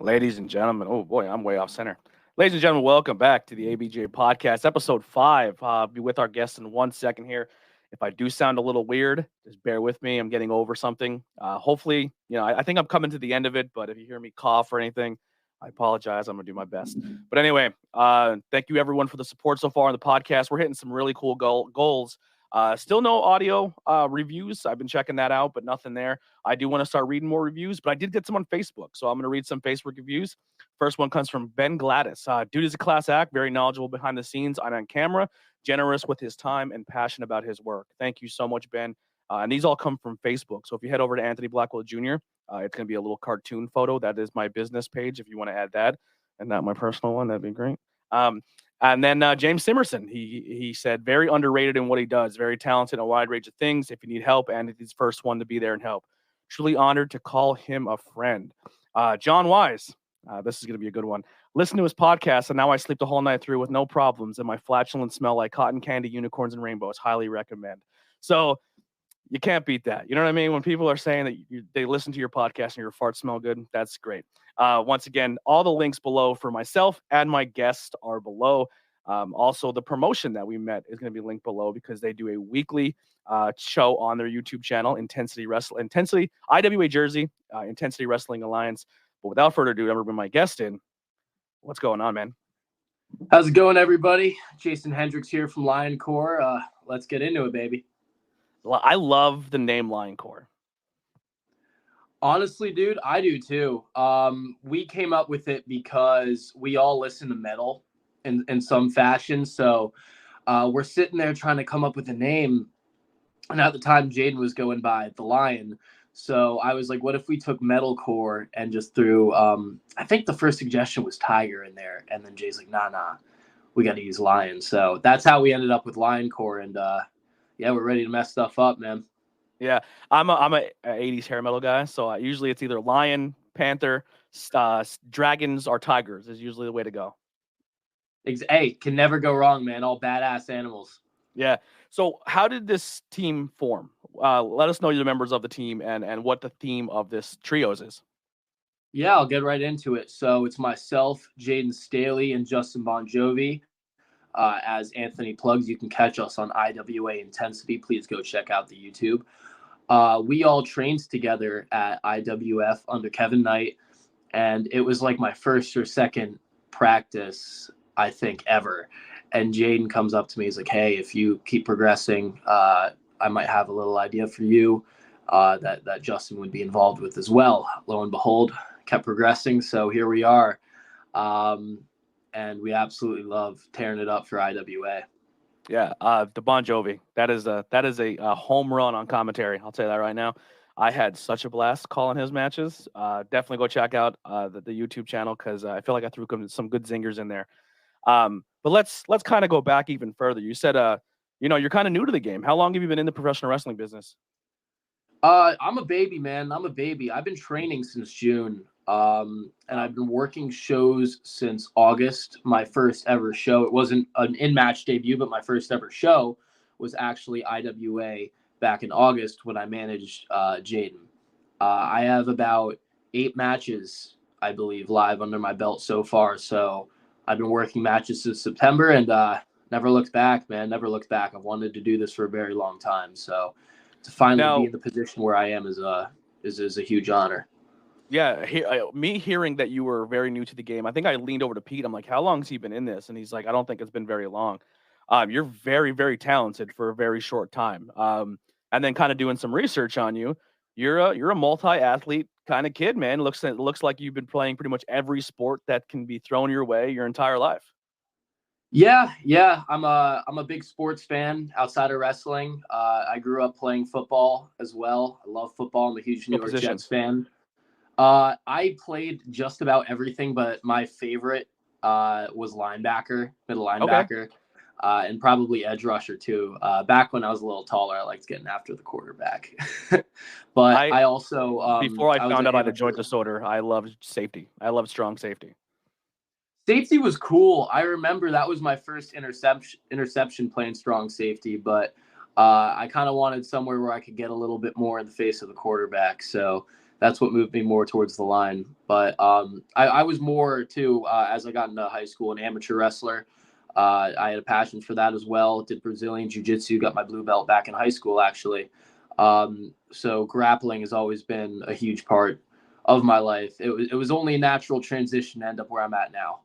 Ladies and gentlemen, oh boy, I'm way off center. Ladies and gentlemen, welcome back to the ABJ Podcast, episode 5. I'll be with our guest in 1 second here. If I do sound a little weird, just bear with me. I'm getting over something. Hopefully, I think I'm coming to the end of it, but if you hear me cough or anything, I apologize. I'm going to do my best. But anyway, thank you everyone for the support so far on the podcast. We're hitting some really cool goals. Still no audio reviews. I've been checking that out, but nothing there. I do want to start reading more reviews, but I did get some on Facebook. So I'm going to read some Facebook reviews. First one comes from Ben Gladys. Dude is a class act, very knowledgeable behind the scenes and on camera, generous with his time and passionate about his work. Thank you so much, Ben. And these all come from Facebook. So if you head over to Anthony Blackwell Jr., it's going to be a little cartoon photo. That is my business page if you want to add that and not my personal one. That'd be great. And then James Simerson, he said, very underrated in what he does, very talented in a wide range of things. If you need help, and he's the first one to be there and help. Truly honored to call him a friend. John Wise, this is going to be a good one. Listen to his podcast, and now I sleep the whole night through with no problems, and my flatulence smell like cotton candy, unicorns, and rainbows. Highly recommend. So you can't beat that. You know what I mean? When people are saying that they listen to your podcast and your farts smell good, that's great. Once again, all the links below for myself and my guest are below. Also, the promotion that we met is going to be linked below because they do a weekly show on their YouTube channel, Intensity IWA Jersey, Intensity Wrestling Alliance. But without further ado, I'm going to bring my guest in. What's going on, man? How's it going, everybody? Jason Hendrix here from Lion Core. Let's get into it, baby. I love the name Lion Core. Honestly, dude, I do too. We came up with it because we all listen to metal in some fashion. So we're sitting there trying to come up with a name. And at the time, Jaden was going by The Lion. So I was like, what if we took metalcore and just threw, I think the first suggestion was Tiger in there. And then Jay's like, nah, we got to use Lion. So that's how we ended up with Lion Core. And yeah, we're ready to mess stuff up, man. Yeah, I'm a 80s hair metal guy, so usually it's either lion, panther, dragons, or tigers is usually the way to go. Hey, can never go wrong, man. All badass animals. Yeah. So how did this team form? Let us know the members of the team and what the theme of this trios is. Yeah, I'll get right into it. So it's myself, Jaden Staley, and Justin Bon Jovi. As Anthony plugs, you can catch us on IWA Intensity. Please go check out the YouTube. We all trained together at IWF under Kevin Knight, and it was like my first or second practice, I think, ever. And Jaden comes up to me. He's like, hey, if you keep progressing, I might have a little idea for you that Justin would be involved with as well. Lo and behold, kept progressing. So here we are. And we absolutely love tearing it up for IWA. Yeah, the Bon Jovi. That is a home run on commentary. I'll tell you that right now. I had such a blast calling his matches. Definitely go check out the YouTube channel because I feel like I threw some good zingers in there. But let's kind of go back even further. You said you're kind of new to the game. How long have you been in the professional wrestling business? I'm a baby, man. I'm a baby. I've been training since June. And I've been working shows since August. My first ever show, it wasn't an in-match debut, but my first ever show was actually IWA back in August when I managed Jaden. I have about 8 matches, I believe, live under my belt so far. So I've been working matches since September and never looked back, man. Never looked back. I've wanted to do this for a very long time. So to finally be in the position where I am is a huge honor. Yeah, me hearing that you were very new to the game, I think I leaned over to Pete. I'm like, how long has he been in this? And he's like, I don't think it's been very long. You're very, very talented for a very short time. And then kind of doing some research on you, you're a multi-athlete kind of kid, man. It looks like you've been playing pretty much every sport that can be thrown your way your entire life. Yeah. I'm a big sports fan outside of wrestling. I grew up playing football as well. I love football. I'm a huge New York Jets fan. I played just about everything, but my favorite was linebacker, middle linebacker, and probably edge rusher too. Back when I was a little taller, I liked getting after the quarterback. But I also before I found out I had a joint disorder, I loved safety. I loved strong safety. Safety was cool. I remember that was my first interception playing strong safety, but I kind of wanted somewhere where I could get a little bit more in the face of the quarterback. So that's what moved me more towards the line. But I was more too, as I got into high school, an amateur wrestler. I had a passion for that as well. Did Brazilian Jiu-Jitsu, got my blue belt back in high school, actually. So grappling has always been a huge part of my life. It was only a natural transition to end up where I'm at now.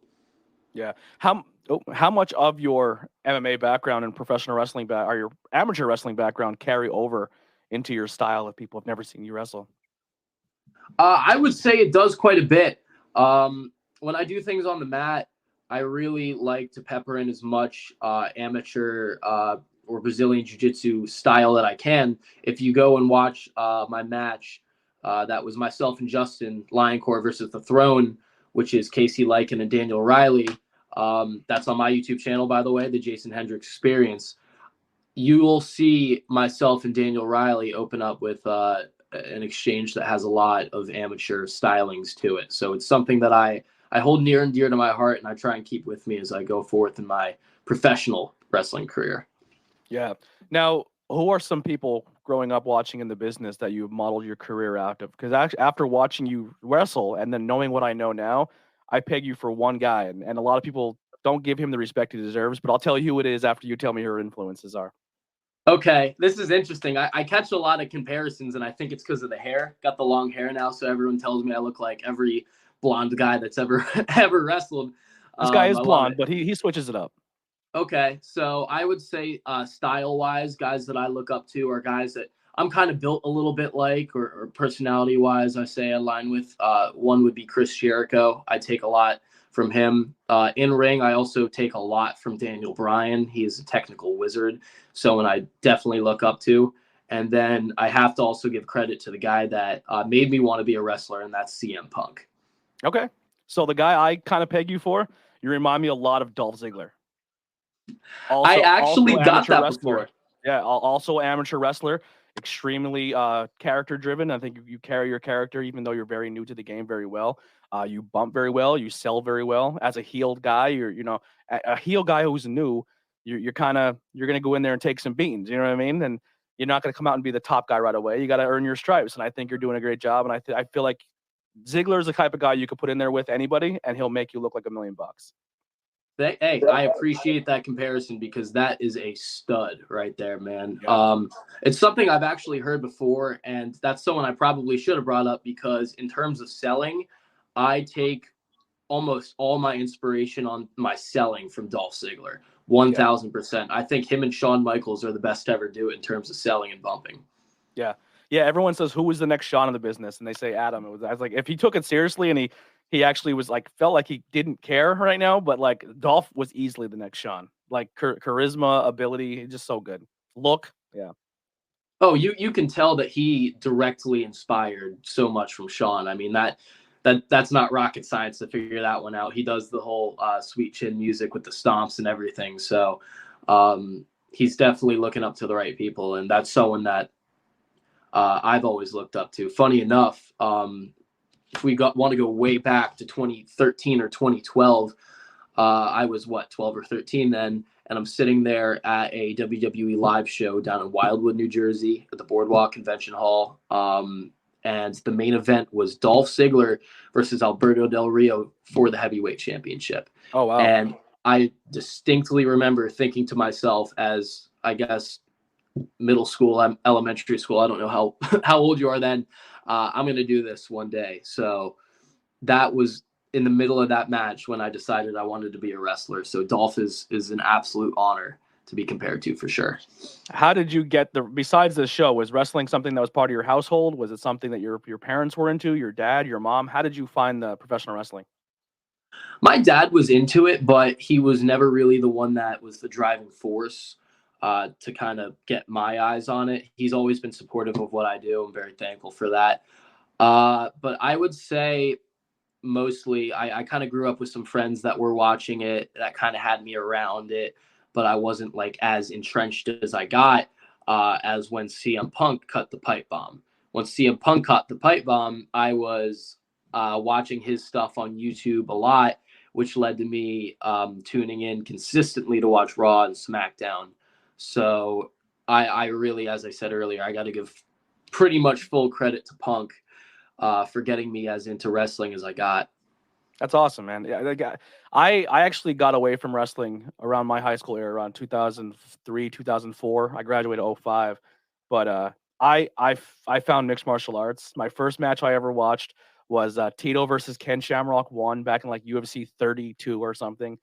Yeah. How much of your MMA background and professional wrestling or your amateur wrestling background carry over into your style if people have never seen you wrestle? I would say it does quite a bit. When I do things on the mat, I really like to pepper in as much amateur or Brazilian Jiu-Jitsu style that I can. If you go and watch my match, that was myself and Justin Lioncourt versus The Throne, which is Casey Lycan and Daniel Riley. That's on my YouTube channel, by the way, the Jason Hendrix Experience. You will see myself and Daniel Riley open up with an exchange that has a lot of amateur stylings to it. So it's something that I hold near and dear to my heart, and I try and keep with me as I go forth in my professional wrestling career. Yeah. Now, who are some people growing up watching in the business that you've modeled your career out of? Because after watching you wrestle and then knowing what I know now, I peg you for one guy, and a lot of people don't give him the respect he deserves, but I'll tell you who it is after you tell me who your influences are. Okay, this is interesting. I catch a lot of comparisons, and I think it's because of the hair. Got the long hair now, so everyone tells me I look like every blonde guy that's ever wrestled. This guy is blonde, but he switches it up. Okay, so I would say style-wise, guys that I look up to are guys that I'm kind of built a little bit like, or personality-wise, I say I align with. One would be Chris Jericho. I take a lot from him. In ring, I also take a lot from Daniel Bryan. He is a technical wizard, someone I definitely look up to. And then I have to also give credit to the guy that made me want to be a wrestler, and that's CM Punk. Okay, so the guy I kind of peg you for, you remind me a lot of Dolph Ziggler. I actually got that wrestler. before. Yeah, also amateur wrestler, extremely character driven. I think you carry your character, even though you're very new to the game, very well. You bump very well. You sell very well. As a heel guy, you're a heel guy who's new. You're gonna go in there and take some beatings. You know what I mean? And you're not gonna come out and be the top guy right away. You got to earn your stripes. And I think you're doing a great job. And I feel like Ziggler is the type of guy you could put in there with anybody, and he'll make you look like $1 million. Hey, I appreciate that comparison because that is a stud right there, man. Yeah. It's something I've actually heard before, and that's someone I probably should have brought up because in terms of selling, I take almost all my inspiration on my selling from Dolph Ziggler, 1,000%. I think him and Shawn Michaels are the best to ever do it in terms of selling and bumping. Yeah. Everyone says, who was the next Shawn in the business? And they say Adam. I was like, if he took it seriously and he actually was like, felt like he didn't care right now, but like Dolph was easily the next Shawn. Like charisma, ability, just so good. Look, yeah. Oh, you can tell that he directly inspired so much from Shawn. I mean, that's not rocket science to figure that one out. He does the whole sweet chin music with the stomps and everything. So he's definitely looking up to the right people, and that's someone that I've always looked up to. Funny enough, if we want to go way back to 2013 or 2012, I was 12 or 13 then, and I'm sitting there at a WWE live show down in Wildwood, New Jersey, at the Boardwalk Convention Hall. And the main event was Dolph Ziggler versus Alberto Del Rio for the heavyweight championship. Oh, wow. And I distinctly remember thinking to myself, as I guess middle school, elementary school, I don't know how old you are then, I'm going to do this one day. So that was in the middle of that match when I decided I wanted to be a wrestler. So Dolph is an absolute honor to be compared to, for sure. How did you get besides the show, was wrestling something that was part of your household? Was it something that your parents were into, your dad, your mom? How did you find the professional wrestling? My dad was into it, but he was never really the one that was the driving force to kind of get my eyes on it. He's always been supportive of what I do. I'm very thankful for that. But I would say mostly I kind of grew up with some friends that were watching it that kind of had me around it, but I wasn't like as entrenched as I got as when CM Punk cut the pipe bomb. When CM Punk cut the pipe bomb, I was watching his stuff on YouTube a lot, which led to me tuning in consistently to watch Raw and SmackDown. So I really, as I said earlier, I got to give pretty much full credit to Punk for getting me as into wrestling as I got. That's awesome, man. Yeah, I actually got away from wrestling around my high school era, around 2003, 2004. I graduated 05, but I found mixed martial arts. My first match I ever watched was Tito versus Ken Shamrock 1 back in like UFC 32 or something,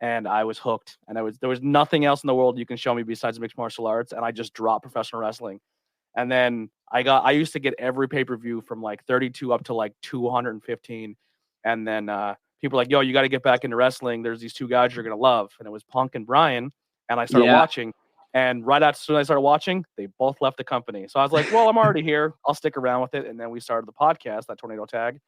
and I was hooked. And there was nothing else in the world you can show me besides mixed martial arts, and I just dropped professional wrestling. And then I used to get every pay-per-view from like 32 up to like 215. And then people were like, yo, you got to get back into wrestling. There's these two guys you're going to love. And it was Punk and Brian. And I started watching. And right as soon as I started watching, they both left the company. So I was like, well, I'm already here. I'll stick around with it. And then we started the podcast, that Tornado Tag.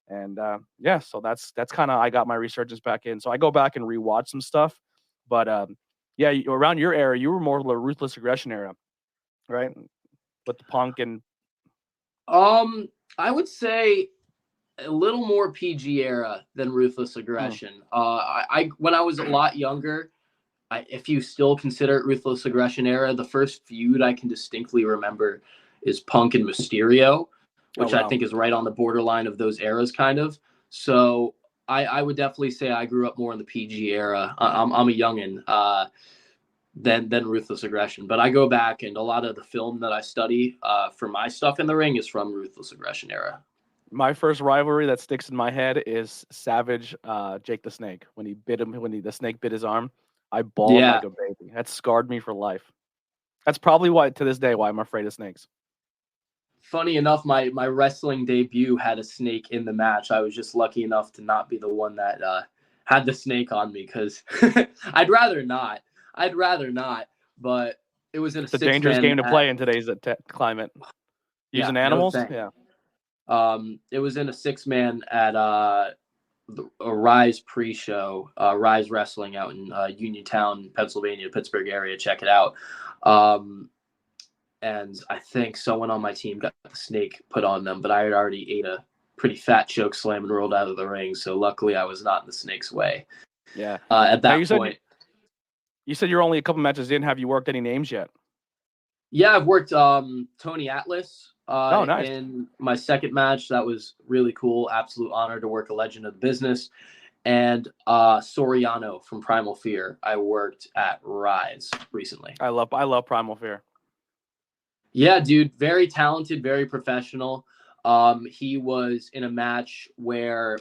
And so that's kind of, I got my resurgence back in. So I go back and rewatch some stuff. But around your era, you were more of the Ruthless Aggression era, right? With the Punk and I would say a little more PG era than Ruthless Aggression. I when I was a lot younger, if you still consider it Ruthless Aggression era, the first feud I can distinctly remember is Punk and Mysterio, which I think is right on the borderline of those eras, kind of. So I would definitely say I grew up more in the PG era. I'm a youngin. Than Ruthless Aggression. But I go back, and a lot of the film that I study for my stuff in the ring is from Ruthless Aggression era. My first rivalry that sticks in my head is Savage Jake the Snake. When he bit him, the snake bit his arm, I bawled like a baby. That scarred me for life. That's probably why, to this day, why I'm afraid of snakes. Funny enough, my wrestling debut had a snake in the match. I was just lucky enough to not be the one that had the snake on me, because I'd rather not, but it was in it's a dangerous game to play in today's climate. Using animals? No, it was in a 6-man at a Rise pre-show, Rise Wrestling out in Uniontown, Pennsylvania, Pittsburgh area. Check it out. And I think someone on my team got the snake put on them, but I had already ate a pretty fat choke slam and rolled out of the ring. So luckily I was not in the snake's way. Yeah. At that point. You said you're only a couple matches in. Have you worked any names yet? Yeah, I've worked Tony Atlas nice. in my second match. That was really cool. Absolute honor to work a legend of the business. And Soriano from Primal Fear. I worked at Rise recently. I love Primal Fear. Yeah, dude, very talented, very professional. He was in a match where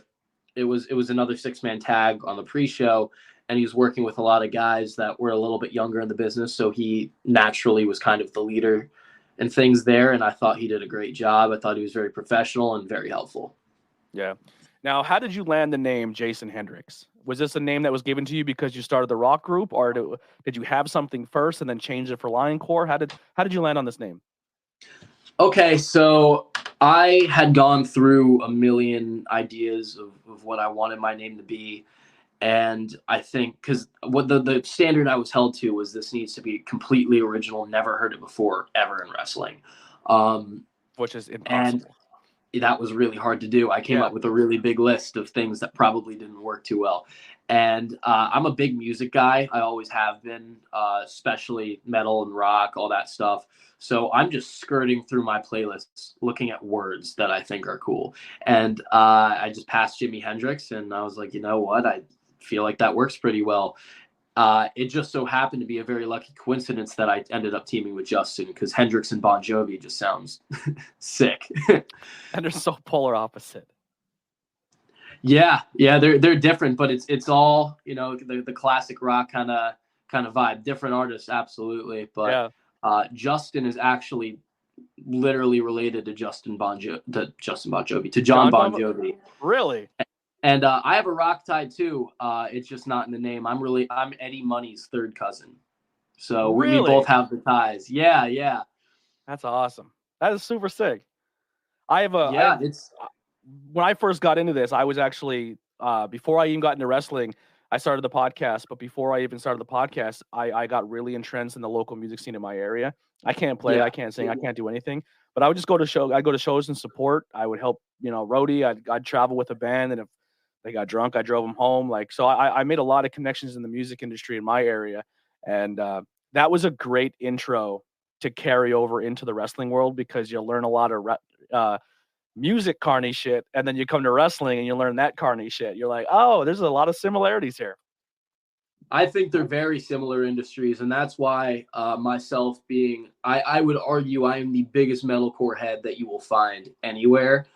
it was another 6-man tag on the pre-show, and he was working with a lot of guys that were a little bit younger in the business, so he naturally was kind of the leader and things there, and I thought he did a great job. I thought he was very professional and very helpful. Yeah. Now, how did you land the name Jason Hendrix? Was this a name that was given to you because you started the rock group, or did you have something first and then change it for Lioncore? How did you land on this name? Okay, so I had gone through a million ideas of what I wanted my name to be. And I think because what the standard I was held to was this needs to be completely original, never heard it before, ever in wrestling. Which is impossible. And that was really hard to do. I came up with a really big list of things that probably didn't work too well. And I'm a big music guy. I always have been, especially metal and rock, all that stuff. So I'm just skirting through my playlists, looking at words that I think are cool. And I just passed Jimi Hendrix, and I was like, you know what? I feel like that works pretty well. It just so happened to be a very lucky coincidence that I ended up teaming with Justin, because Hendrix and Bon Jovi just sounds sick. And they're so polar opposite. Yeah, they're different, but it's all, the classic rock kind of vibe. Different artists, absolutely, but Justin is actually literally related to John Bon Jovi. Really? And I have a rock tie too. It's just not in the name. I'm Eddie Money's third cousin. So we both have the ties. Yeah. That's awesome. That is super sick. When I first got into this, I was actually before I even got into wrestling, I started the podcast. But before I even started the podcast, I got really entrenched in the local music scene in my area. I can't play, I can't sing, I can't do anything. But I would just go to shows and support. I would help, roadie. I'd travel with a band, and if they got drunk, I drove them home. So I made a lot of connections in the music industry in my area, and that was a great intro to carry over into the wrestling world, because you'll learn a lot of music carny shit, and then you come to wrestling and you learn that carny shit. You're like, oh, there's a lot of similarities here. I think they're very similar industries, and that's why myself being, I would argue I am the biggest metalcore head that you will find anywhere.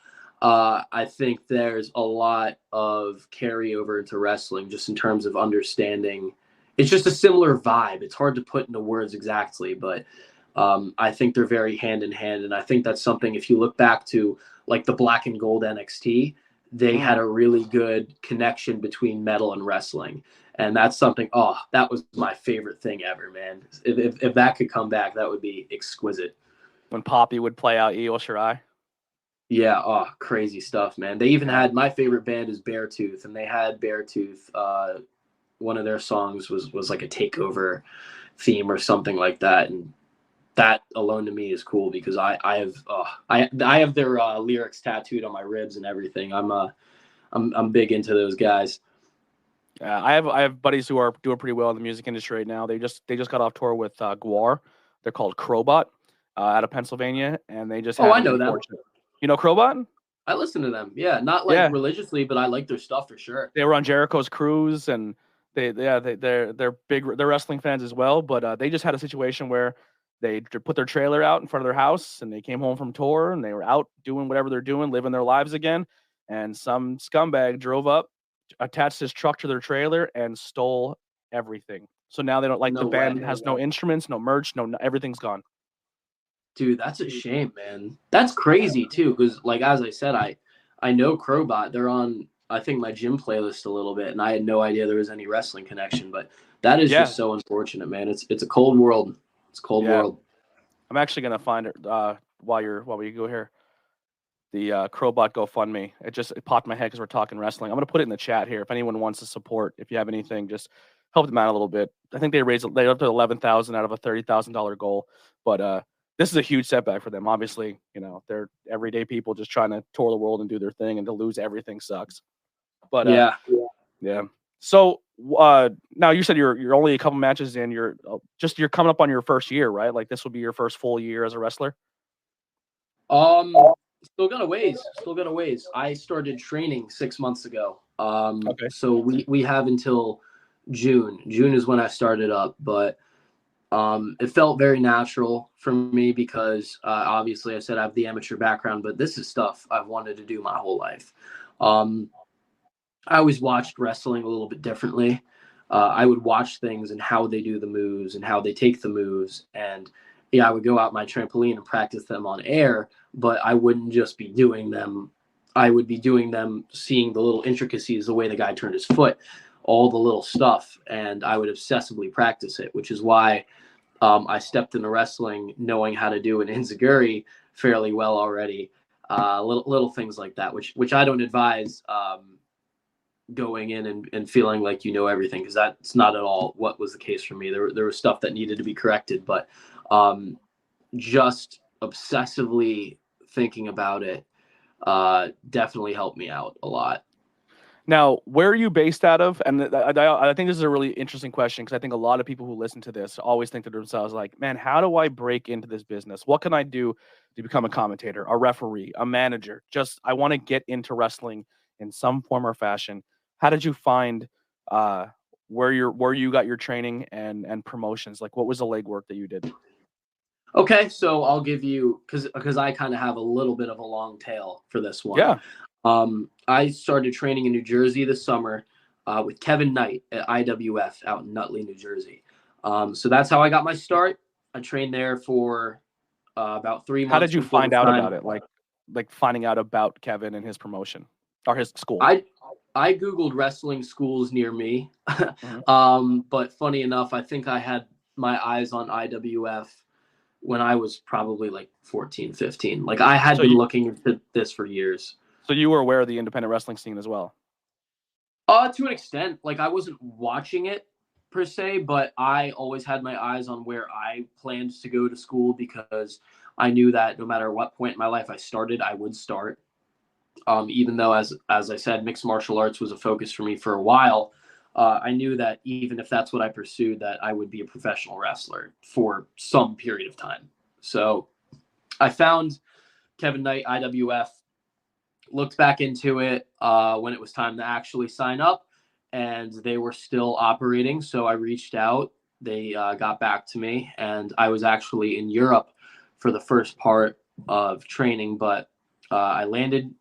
I think there's a lot of carryover into wrestling just in terms of understanding. It's just a similar vibe. It's hard to put into words exactly, but I think they're very hand in hand. And I think that's something, if you look back to like the Black and Gold NXT, they had a really good connection between metal and wrestling. And that's something, that was my favorite thing ever, man. If that could come back, that would be exquisite. When Poppy would play out Io Shirai. Yeah, crazy stuff, man. They even had, my favorite band is Beartooth, and they had Beartooth. One of their songs was like a takeover theme or something like that, and that alone to me is cool because I have their lyrics tattooed on my ribs and everything. I'm big into those guys. I have buddies who are doing pretty well in the music industry right now. They just got off tour with Gwar. They're called Crowbot out of Pennsylvania, and they just I know them. You know Crowbot? I listen to them. Yeah, not like religiously, but I like their stuff for sure. They were on Jericho's cruise, and they're big. They're wrestling fans as well. But they just had a situation where they put their trailer out in front of their house, and they came home from tour, and they were out doing whatever they're doing, living their lives again. And some scumbag drove up, attached his truck to their trailer, and stole everything. So now they don't the band has no instruments, no merch, no everything's gone. Dude, that's a shame, man. That's crazy too, because like as I said, I know Crowbot. They're on, I think, my gym playlist a little bit, and I had no idea there was any wrestling connection. But that is just so unfortunate, man. It's a cold world. It's a cold world. I'm actually gonna find it while we go here. The Crowbot GoFundMe. It popped in my head because we're talking wrestling. I'm gonna put it in the chat here. If anyone wants to support, if you have anything, just help them out a little bit. I think they up to $11,000 out of a $30,000 goal, but this is a huge setback for them. Obviously, they're everyday people just trying to tour the world and do their thing, and to lose everything sucks. But yeah. So now you said you're only a couple matches in. You're coming up on your first year, right? Like this will be your first full year as a wrestler. Still got a ways. I started training 6 months ago. Okay. So we have until June. June is when I started up, but it felt very natural for me because obviously I said I have the amateur background, but this is stuff I've wanted to do my whole life. I always watched wrestling a little bit differently. I would watch things and how they do the moves and how they take the moves. And I would go out my trampoline and practice them on air, but I wouldn't just be doing them. I would be doing them, seeing the little intricacies, the way the guy turned his foot, all the little stuff. And I would obsessively practice it, which is why I stepped into wrestling knowing how to do an enziguri fairly well already. Little things like that, which I don't advise going in and feeling like you know everything, because that's not at all what was the case for me. There was stuff that needed to be corrected, but just obsessively thinking about it definitely helped me out a lot. Now, where are you based out of? And I think this is a really interesting question, because I think a lot of people who listen to this always think to themselves like, man, how do I break into this business? What can I do to become a commentator, a referee, a manager? I want to get into wrestling in some form or fashion. How did you find where you got your training and promotions? Like, what was the legwork that you did? Okay, so I'll give you, because I kind of have a little bit of a long tail for this one. Yeah. I started training in New Jersey this summer with Kevin Knight at IWF out in Nutley, New Jersey. So that's how I got my start. I trained there for about 3 months. How did you find out about it? Like finding out about Kevin and his promotion or his school? I Googled wrestling schools near me. Mm-hmm. But funny enough, I think I had my eyes on IWF when I was probably like 14, 15. Like I had been looking into this for years. So you were aware of the independent wrestling scene as well? To an extent. Like I wasn't watching it per se, but I always had my eyes on where I planned to go to school, because I knew that no matter what point in my life I started, I would start. Even though, as I said, mixed martial arts was a focus for me for a while, I knew that even if that's what I pursued, that I would be a professional wrestler for some period of time. So I found Kevin Knight, IWF. looked back into it when it was time to actually sign up, and they were still operating. So I reached out. They got back to me, and I was actually in Europe for the first part of training, but I landed,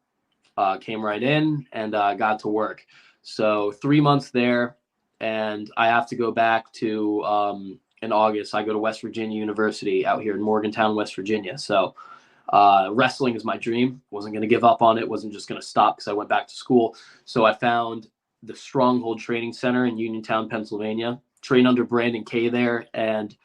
came right in, and got to work. So 3 months there, and I have to go back to in August. I go to West Virginia University out here in Morgantown, West Virginia. So wrestling is my dream. Wasn't going to give up on it. Wasn't just going to stop because I went back to school. So I found the Stronghold Training Center in Uniontown, Pennsylvania. Train under Brandon K there. And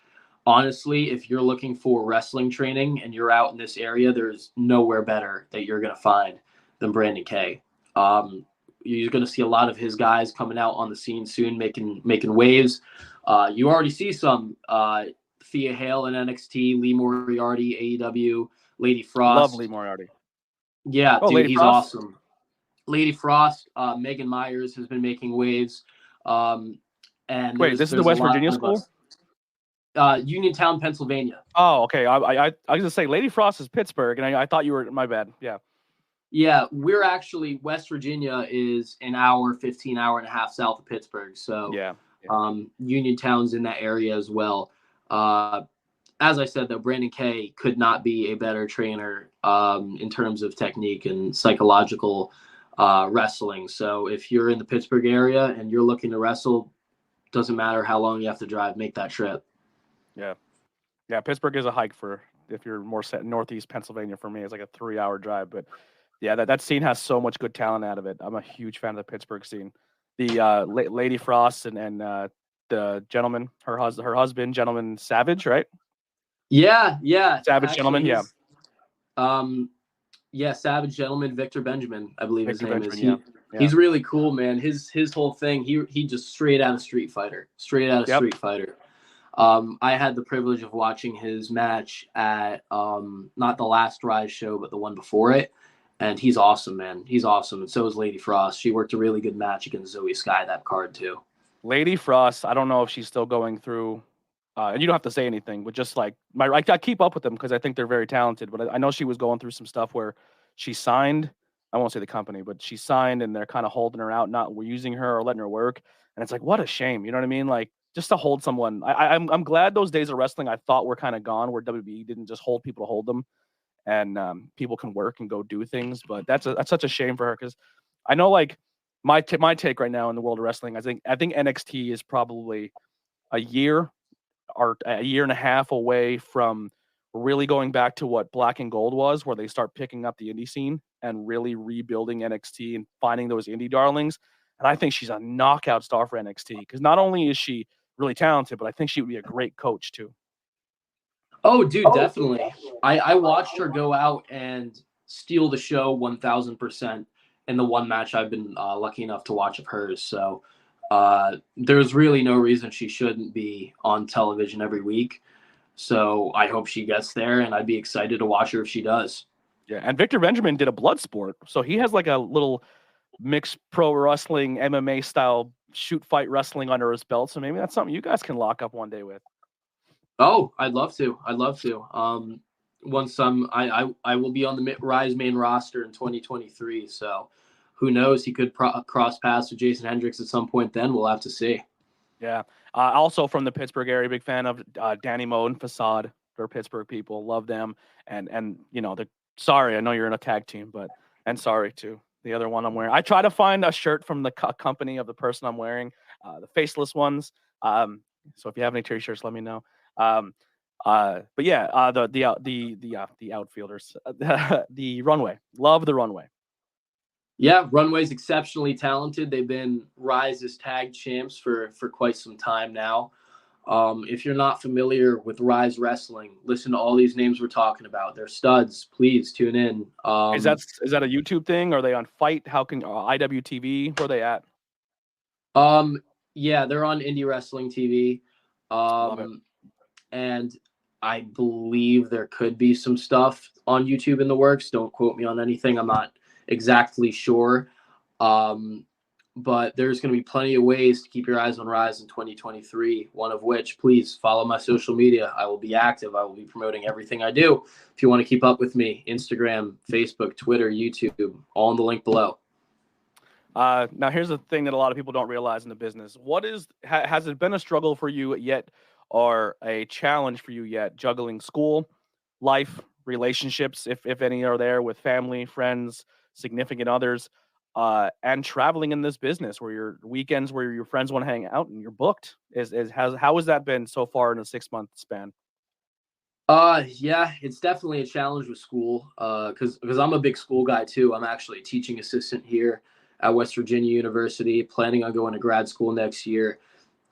honestly, if you're looking for wrestling training and you're out in this area, there's nowhere better that you're going to find than Brandon K. You're going to see a lot of his guys coming out on the scene soon, making waves. You already see some Thea Hale in NXT, Lee Moriarty, AEW, Lady Frost. Love Lee Moriarty. Yeah, dude, Lady he's Frost. awesome. Lady Frost, Megan Myers has been making waves. And Wait, this is the West Virginia school? Uniontown, Pennsylvania. Oh, okay. I was gonna say Lady Frost is Pittsburgh, and I thought you were. My bad. Yeah. Yeah, we're actually West Virginia is an hour, 15 hour and a half south of Pittsburgh. So Yeah. Uniontown's in that area as well. As I said, though, Brandon K could not be a better trainer in terms of technique and psychological wrestling. So if you're in the Pittsburgh area and you're looking to wrestle, doesn't matter how long you have to drive, make that trip. Yeah. Pittsburgh is a hike for if you're more set northeast Pennsylvania. For me, it's like a 3-hour drive, but yeah, that scene has so much good talent out of it. I'm a huge fan of the Pittsburgh scene. The Lady Frost and the gentleman, her husband, Gentleman Savage, right? Yeah. Savage Actually, Gentleman, yeah. Savage Gentleman, Victor Benjamin, I believe his name is. Yeah. He's really cool, man. His whole thing, he just straight out of Street Fighter. I had the privilege of watching his match at not the last Rise show, but the one before it. And he's awesome, man. He's awesome. And so is Lady Frost. She worked a really good match against Zoe Sky, that card too. Lady Frost, I don't know if she's still going through, and you don't have to say anything, but just like I keep up with them because I think they're very talented. But I know she was going through some stuff where she signed. I won't say the company, but she signed and they're kind of holding her out, not using her or letting her work. And it's like, what a shame. You know what I mean? Like just to hold someone. I'm glad those days of wrestling I thought were kind of gone, where WWE didn't just hold people to hold them. And people can work and go do things, but that's such a shame for her because I know like my take right now in the world of wrestling, I think NXT is probably a year or a year and a half away from really going back to what Black and Gold was, where they start picking up the indie scene and really rebuilding NXT and finding those indie darlings. And I think she's a knockout star for NXT because not only is she really talented, but I think she would be a great coach too. Oh, dude, definitely. I watched her go out and steal the show 1,000% in the one match I've been lucky enough to watch of hers. So there's really no reason she shouldn't be on television every week. So I hope she gets there, and I'd be excited to watch her if she does. Yeah, and Victor Benjamin did a blood sport. So he has like a little mixed pro wrestling, MMA style shoot fight wrestling under his belt. So maybe that's something you guys can lock up one day with. Oh, I'd love to. Once I will be on the Rise main roster in 2023. So who knows? He could cross paths with Jason Hendrix at some point. Then we'll have to see. Yeah. Also from the Pittsburgh area, big fan of Danny Moe and Facade. They're Pittsburgh people. Love them. And you know, sorry, I know you're in a tag team, and sorry too. The other one I'm wearing. I try to find a shirt from the company of the person I'm wearing, the faceless ones. So if you have any t-shirts, let me know. But yeah, the outfielders, the Runway, love the Runway. Yeah, Runway's exceptionally talented. They've been Rise's tag champs for quite some time now. If you're not familiar with Rise Wrestling, listen to all these names we're talking about. They're studs. Please tune in. Is that a YouTube thing? Are they on Fight? How can IWTV? Where are they at? Yeah, they're on Indie Wrestling TV. Love it. And I believe there could be some stuff on YouTube in the works. Don't quote me on anything. I'm not exactly sure. but there's going to be plenty of ways to keep your eyes on Rise in 2023, one of which, please follow my social media. I will be active. I will be promoting everything I do. If you want to keep up with me, Instagram, Facebook, Twitter, YouTube, all in the link below. Now, here's the thing that a lot of people don't realize in the business. Has it been a struggle for you yet, or a challenge for you yet, juggling school, life, relationships, if any are there, with family, friends, significant others, and traveling in this business where your weekends, where your friends want to hang out and you're booked? How has that been so far in a 6-month span? Yeah, it's definitely a challenge with school. Because I'm a big school guy too. I'm actually a teaching assistant here at West Virginia University, planning on going to grad school next year.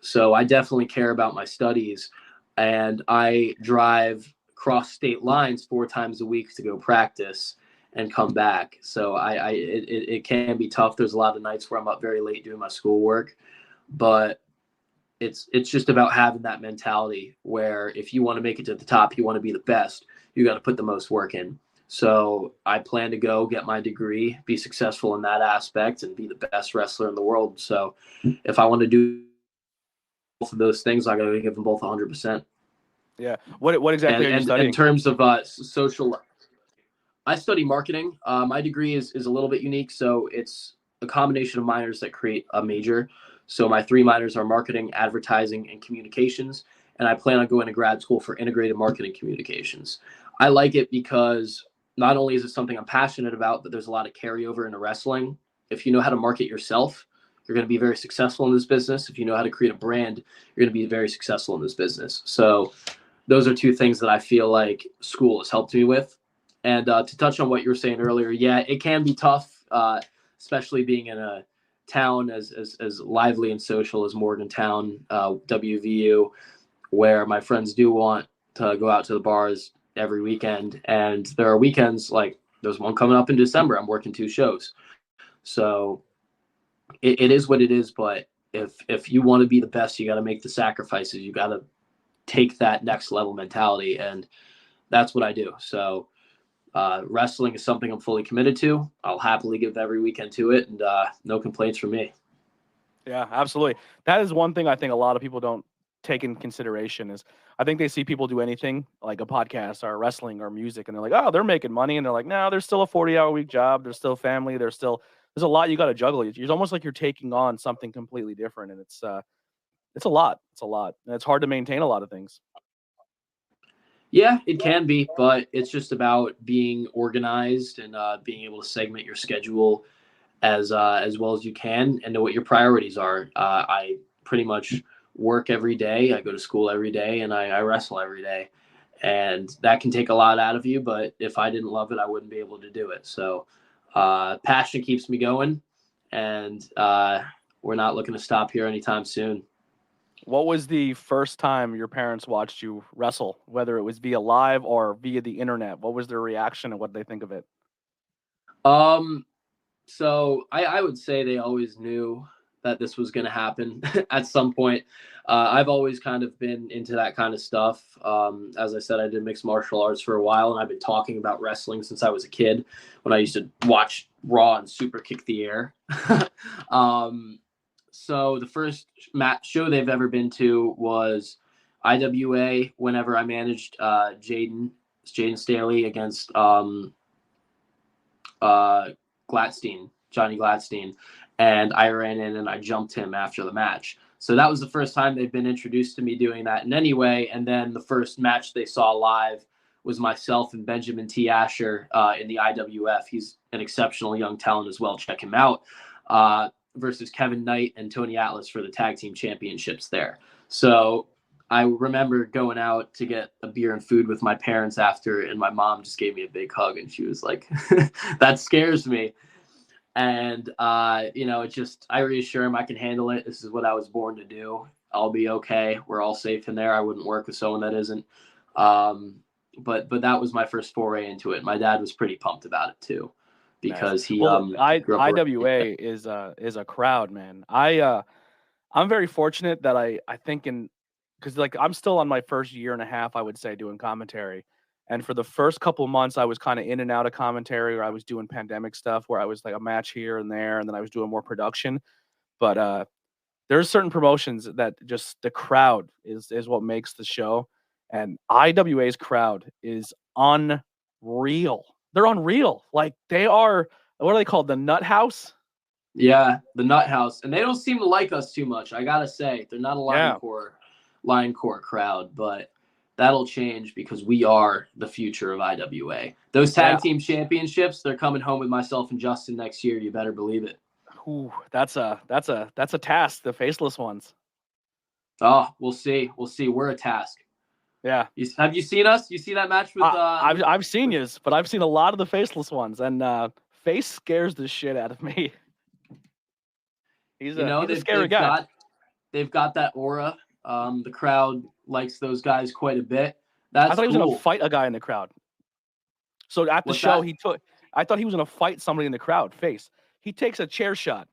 So I definitely care about my studies, and I drive cross state lines 4 times a week to go practice and come back. So it can be tough. There's a lot of nights where I'm up very late doing my schoolwork, but it's just about having that mentality where if you want to make it to the top, you want to be the best, you got to put the most work in. So I plan to go get my degree, be successful in that aspect, and be the best wrestler in the world. So if I want to do both of those things, I got to give them both 100%. Yeah. What exactly are you studying? In terms of social, I study marketing. My degree is a little bit unique. So it's a combination of minors that create a major. So my 3 minors are marketing, advertising, and communications. And I plan on going to grad school for integrated marketing communications. I like it because not only is it something I'm passionate about, but there's a lot of carryover into wrestling. If you know how to market yourself, you're going to be very successful in this business. If you know how to create a brand, you're going to be very successful in this business. So those are 2 things that I feel like school has helped me with. And to touch on what you were saying earlier, yeah, it can be tough, especially being in a town as lively and social as Morgantown, WVU, where my friends do want to go out to the bars every weekend. And there are weekends, like there's one coming up in December, I'm working 2 shows. So it is what it is. But if you want to be the best, you got to make the sacrifices. You got to take that next level mentality. And that's what I do. So wrestling is something I'm fully committed to. I'll happily give every weekend to it, and no complaints from me. Yeah, absolutely. That is one thing I think a lot of people don't take in consideration. Is I think they see people do anything like a podcast or wrestling or music, and they're like, oh, they're making money. And they're like, no, there's still a 40-hour week job. There's still family. There's a lot you got to juggle. It's almost like you're taking on something completely different. And it's a lot. It's a lot. And it's hard to maintain a lot of things. Yeah, it can be, but it's just about being organized and being able to segment your schedule as well as you can and know what your priorities are. I pretty much work every day. I go to school every day, and I wrestle every day. And that can take a lot out of you, but if I didn't love it, I wouldn't be able to do it. So passion keeps me going, and we're not looking to stop here anytime soon. What was the first time your parents watched you wrestle, whether it was via live or via the internet? What was their reaction and what did they think of it? So I would say they always knew that this was going to happen at some point. I've always kind of been into that kind of stuff. As I said, I did mixed martial arts for a while, and I've been talking about wrestling since I was a kid when I used to watch Raw and Super Kick the Air. So the first show they've ever been to was IWA whenever I managed Jaden Staley against Johnny Gladstein, and I ran in and I jumped him after the match. So that was the first time they've been introduced to me doing that in any way. And then the first match they saw live was myself and Benjamin T. Asher in the IWF. He's an exceptional young talent as well. Check him out. Versus Kevin Knight and Tony Atlas for the tag team championships there. So I remember going out to get a beer and food with my parents after, and my mom just gave me a big hug, and she was like, that scares me. And, I reassure him I can handle it. This is what I was born to do. I'll be okay. We're all safe in there. I wouldn't work with someone that isn't. But that was my first foray into it. My dad was pretty pumped about it too, because he IWA is a crowd, man. I'm very fortunate that I think because like I'm still on my first year and a half, I would say, doing commentary. And for the first couple months, I was kind of in and out of commentary, or I was doing pandemic stuff where I was like a match here and there, and then I was doing more production. But there's certain promotions that just the crowd is what makes the show, and IWA's crowd is unreal. They're unreal. Like they are. What are they called? The Nut House. Yeah, the Nut House, and they don't seem to like us too much. I gotta say, they're not a line core crowd, but that'll change because we are the future of IWA. Those tag team championships, they're coming home with myself and Justin next year. You better believe it. Ooh, that's a task. The faceless ones. Oh, we'll see. We'll see. We're a task. Yeah. Have you seen us? You see that match with? I've seen yous, but I've seen a lot of the faceless ones, and Face scares the shit out of me. He's a scary guy. They've got that aura. The crowd likes those guys quite a bit. I thought he was gonna fight a guy in the crowd. So at the show, I thought he was gonna fight somebody in the crowd. Face. He takes a chair shot,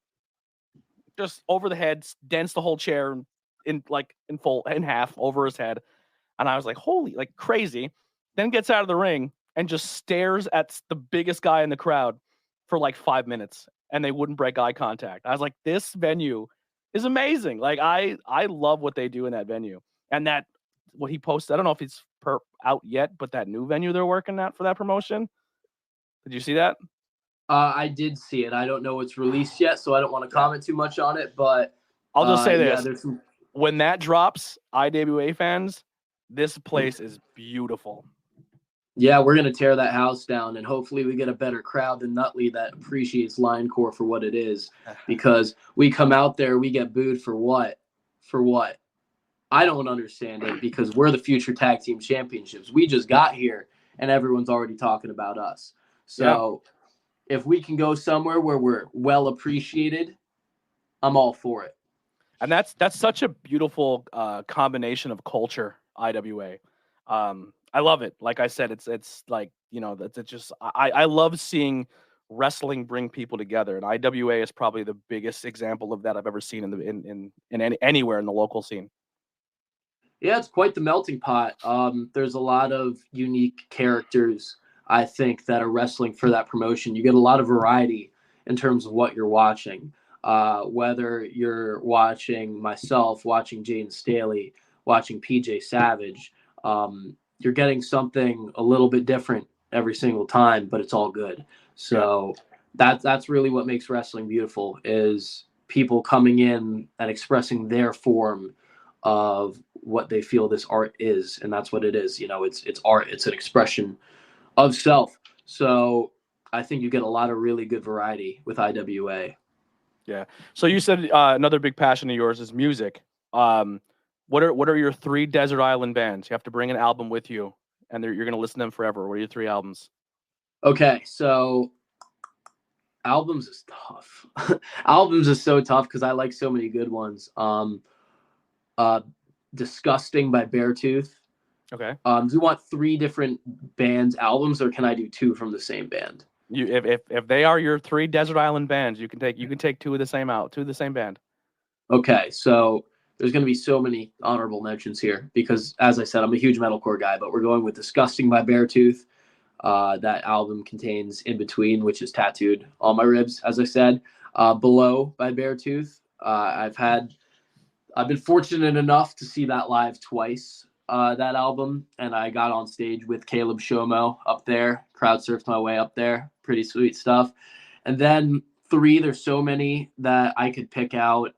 just over the head, dents the whole chair in half over his head, and I was like, holy, like crazy. Then gets out of the ring and just stares at the biggest guy in the crowd for like 5 minutes, and they wouldn't break eye contact. I was like, this venue is amazing. Like I love what they do in that venue, and that what he posted. I don't know if it's out yet, but that new venue they're working at for that promotion. Did you see that? I did see it. I don't know it's released yet, so I don't want to comment too much on it. But I'll just say this: when that drops, IWA fans, this place is beautiful. Yeah, we're gonna tear that house down, and hopefully we get a better crowd than Nutley that appreciates Linecore for what it is. Because we come out there, we get booed for what? For what? I don't understand it, because we're the future tag team championships. We just got here, and everyone's already talking about us. So if we can go somewhere where we're well appreciated, I'm all for it. And that's such a beautiful combination of culture, IWA. I love it. Like I said, it's like, it's just I love seeing wrestling bring people together, and IWA is probably the biggest example of that I've ever seen anywhere in the local scene. Yeah, it's quite the melting pot. There's a lot of unique characters, I think, that are wrestling for that promotion. You get a lot of variety in terms of what you're watching. Whether you're watching myself, watching Jaden Staley, watching PJ Savage, you're getting something a little bit different every single time, but it's all good. So that's really what makes wrestling beautiful, is people coming in and expressing their form of what they feel this art is, and that's what it is. It's art. It's an expression of self. So I think you get a lot of really good variety with IWA. Yeah. So you said another big passion of yours is music. What are your 3 desert island bands? You have to bring an album with you, and you're going to listen to them forever. What are your 3 albums? Okay, so albums is tough. Albums is so tough because I like so many good ones. Disgusting by Beartooth. Okay. Do you want 3 different bands' albums, or can I do 2 from the same band? If they are your 3 desert island bands, you can take 2 of the same band. Okay, so there's going to be so many honorable mentions here because, as I said, I'm a huge metalcore guy, but we're going with Disgusting by Beartooth. That album contains In Between, which is tattooed on my ribs, as I said. Below by Beartooth. I've been fortunate enough to see that live twice, that album, and I got on stage with Caleb Shomo up there, crowd surfed my way up there. Pretty sweet stuff. And then 3, there's so many that I could pick out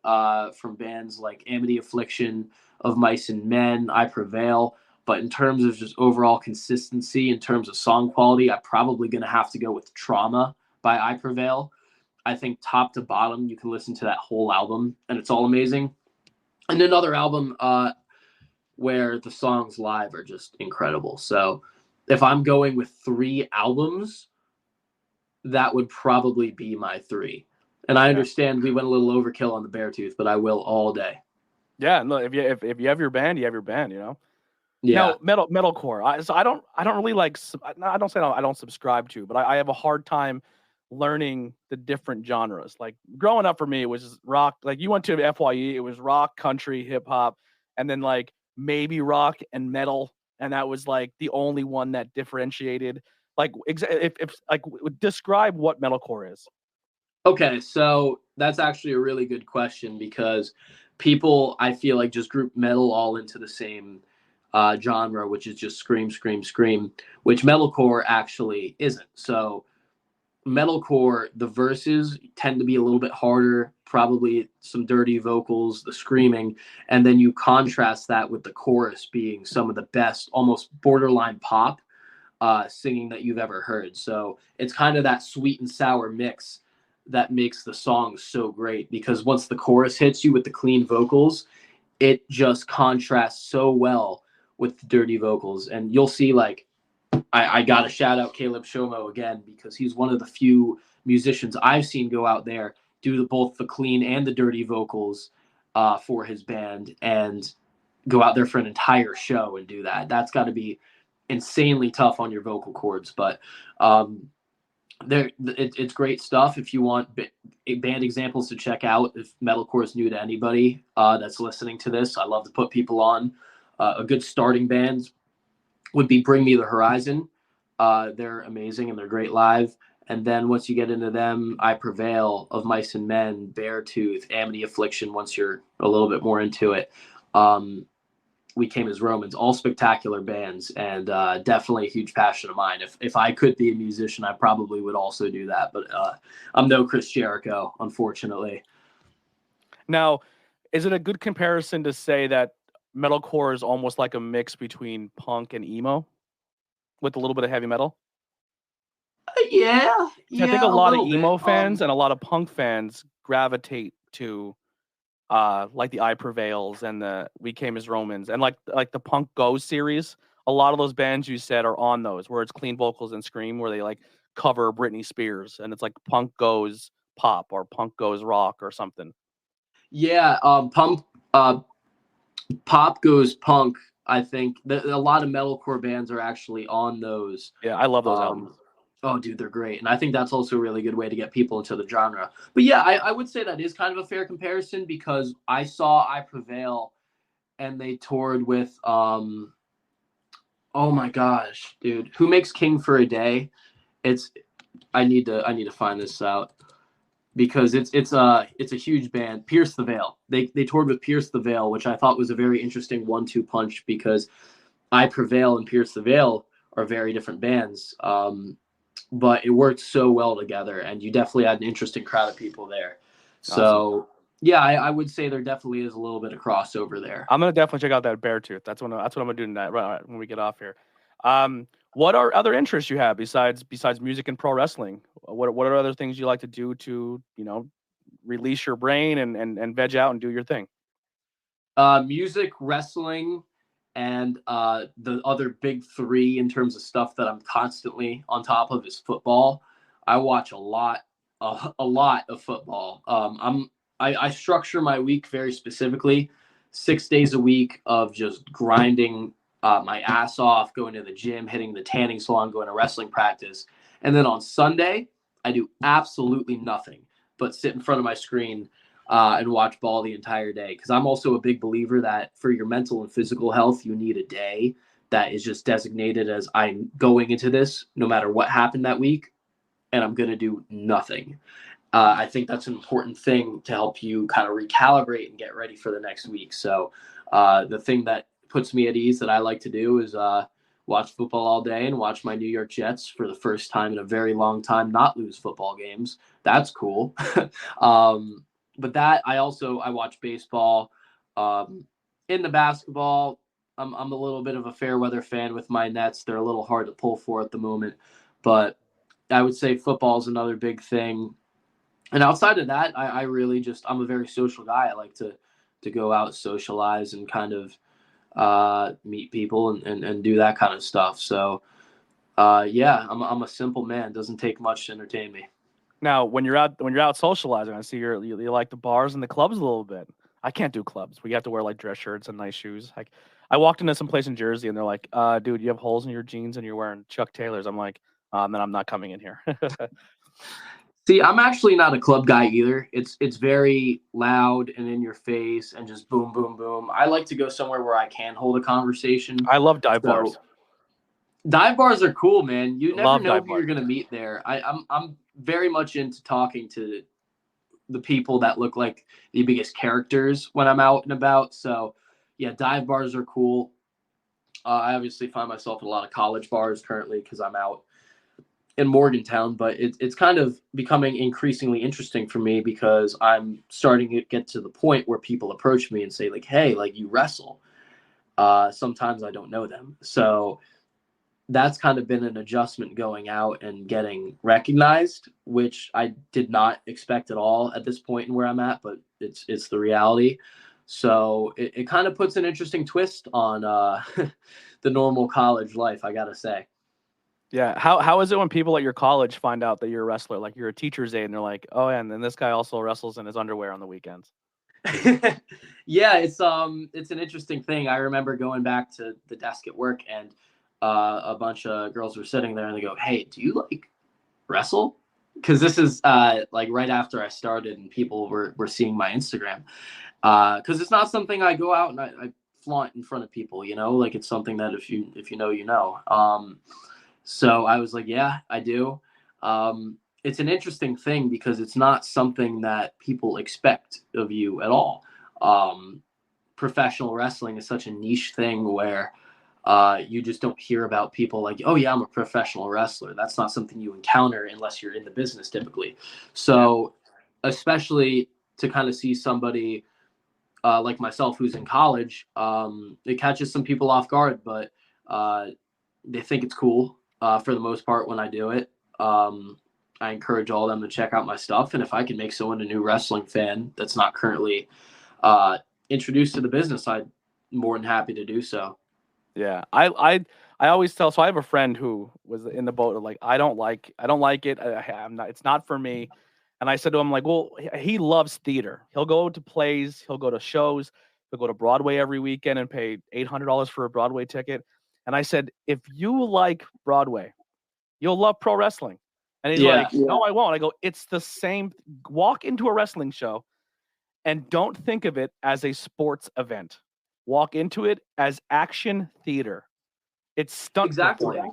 from bands like Amity Affliction, Of Mice and Men, I Prevail. But in terms of just overall consistency, in terms of song quality, I'm probably going to have to go with Trauma by I Prevail. I think top to bottom, you can listen to that whole album, and it's all amazing. And another album where the songs live are just incredible. So if I'm going with 3 albums, that would probably be my 3. And I understand we went a little overkill on the Beartooth, but I will all day. Yeah, no, if you have your band, you have your band, Yeah. Now, metalcore. I don't really like. I don't say I don't subscribe to, but I have a hard time learning the different genres. Like growing up for me, it was rock. Like you went to FYE, it was rock, country, hip hop, and then like maybe rock and metal, and that was like the only one that differentiated. Like if describe what metalcore is. Okay, so That's actually a really good question because people, I feel like, just group metal all into the same genre, which is just scream, scream, scream, which metalcore actually isn't. So metalcore, the verses tend to be a little bit harder, probably some dirty vocals, the screaming, and then you contrast that with the chorus being some of the best, almost borderline pop singing that you've ever heard. So it's kind of that sweet and sour mix that makes the song so great, because once the chorus hits you with the clean vocals, it just contrasts so well with the dirty vocals. And you'll see, like, I got to shout out Caleb Shomo again, because he's one of the few musicians I've seen go out there do both the clean and the dirty vocals for his band, and go out there for an entire show and do that. That's got to be insanely tough on your vocal cords. But it's great stuff. If you want band examples to check out, if metalcore is new to anybody that's listening to this, I love to put people on. A good starting band would be Bring Me the Horizon. They're amazing and they're great live. And then once you get into them, I Prevail, Of Mice and Men, Beartooth, Amity Affliction, once you're a little bit more into it. We Came as Romans, all spectacular bands, and definitely a huge passion of mine. If I could be a musician, I probably would also do that. But I'm no Chris Jericho, unfortunately. Now, is it a good comparison to say that metalcore is almost like a mix between punk and emo with a little bit of heavy metal? Yeah. I think a lot of emo fans and a lot of punk fans gravitate to like the I Prevails and the We Came as Romans, and like the Punk Goes series. A lot of those bands you said are on those, where it's clean vocals and scream, where they like cover Britney Spears, and it's like Punk Goes pop or Punk Goes rock or something. Yeah, Pop Goes Punk. I think a lot of metalcore bands are actually on those. Yeah, I love those albums. Oh, dude, they're great. And I think that's also a really good way to get people into the genre. But yeah, I would say that is kind of a fair comparison, because I saw I Prevail and they toured with, oh my gosh, dude, who makes King for a Day? I need to find this out, because it's a huge band. Pierce the Veil. They toured with Pierce the Veil, which I thought was a very interesting 1-2 punch, because I Prevail and Pierce the Veil are very different bands. But it worked so well together, and you definitely had an interesting crowd of people there. So, awesome. Yeah, I would say there definitely is a little bit of crossover there. I'm gonna definitely check out that Beartooth. That's what I'm gonna do tonight, right when we get off here. What are other interests you have besides music and pro wrestling? What are other things you like to do to, release your brain and veg out and do your thing? Music, wrestling, and the other big three in terms of stuff that I'm constantly on top of is football. I watch a lot of football. I structure my week very specifically, 6 days a week of just grinding my ass off, going to the gym, hitting the tanning salon, going to wrestling practice. And then on Sunday, I do absolutely nothing but sit in front of my screen and watch ball the entire day. Because I'm also a big believer that for your mental and physical health, you need a day that is just designated as I'm going into this no matter what happened that week, and I'm going to do nothing. I think that's an important thing to help you kind of recalibrate and get ready for the next week. So the thing that puts me at ease that I like to do is watch football all day and watch my New York Jets for the first time in a very long time not lose football games. That's cool. But that I watch baseball. In the basketball, I'm a little bit of a fair weather fan with my Nets. They're a little hard to pull for at the moment, but I would say football is another big thing. And outside of that, I really I'm a very social guy. I like to go out, socialize, and kind of meet people and do that kind of stuff. So yeah, I'm a simple man. Doesn't take much to entertain me. Now, when you're out socializing, I see you like the bars and the clubs a little bit. I can't do clubs. We have to wear like dress shirts and nice shoes. Like, I walked into some place in Jersey and they're like, dude, you have holes in your jeans and you're wearing Chuck Taylors. I'm like, then I'm not coming in here. See, I'm actually not a club guy either. It's very loud and in your face and just boom, boom, boom. I like to go somewhere where I can hold a conversation. I love dive bars. Dive bars are cool, man. You never know who you're going to meet there. I'm very much into talking to the people that look like the biggest characters when I'm out and about. So yeah, dive bars are cool. I obviously find myself in a lot of college bars currently because I'm out in Morgantown, but it's kind of becoming increasingly interesting for me because I'm starting to get to the point where people approach me and say like, hey, like you wrestle. Sometimes I don't know them. So that's kind of been an adjustment going out and getting recognized, which I did not expect at all at this point in where I'm at, but it's the reality. So it kind of puts an interesting twist on the normal college life, I gotta say. Yeah. How is it when people at your college find out that you're a wrestler? Like you're a teacher's aide and they're like, oh, and then this guy also wrestles in his underwear on the weekends. Yeah, it's an interesting thing. I remember going back to the desk at work and a bunch of girls were sitting there and they go, hey, do you like wrestle? Because this is like right after I started and people were seeing my Instagram. Because it's not something I go out and I flaunt in front of people, you know, like it's something that if you know, you know. So I was like, yeah, I do. It's an interesting thing because it's not something that people expect of you at all. Professional wrestling is such a niche thing where you just don't hear about people like, oh yeah, I'm a professional wrestler. That's not something you encounter unless you're in the business typically. So especially to kind of see somebody like myself who's in college, it catches some people off guard, but they think it's cool for the most part when I do it. I encourage all of them to check out my stuff. And if I can make someone a new wrestling fan that's not currently introduced to the business, I'm more than happy to do so. Yeah, I always tell. So I have a friend who was in the boat of like, I don't like it. I'm not. It's not for me. And I said to him like, well, he loves theater. He'll go to plays. He'll go to shows. He'll go to Broadway every weekend and pay $800 for a Broadway ticket. And I said, if you like Broadway, you'll love pro wrestling. And he's like, no, I won't. I go, it's the same. Walk into a wrestling show and don't think of it as a sports event. Walk into it as action theater. It's stunt performing.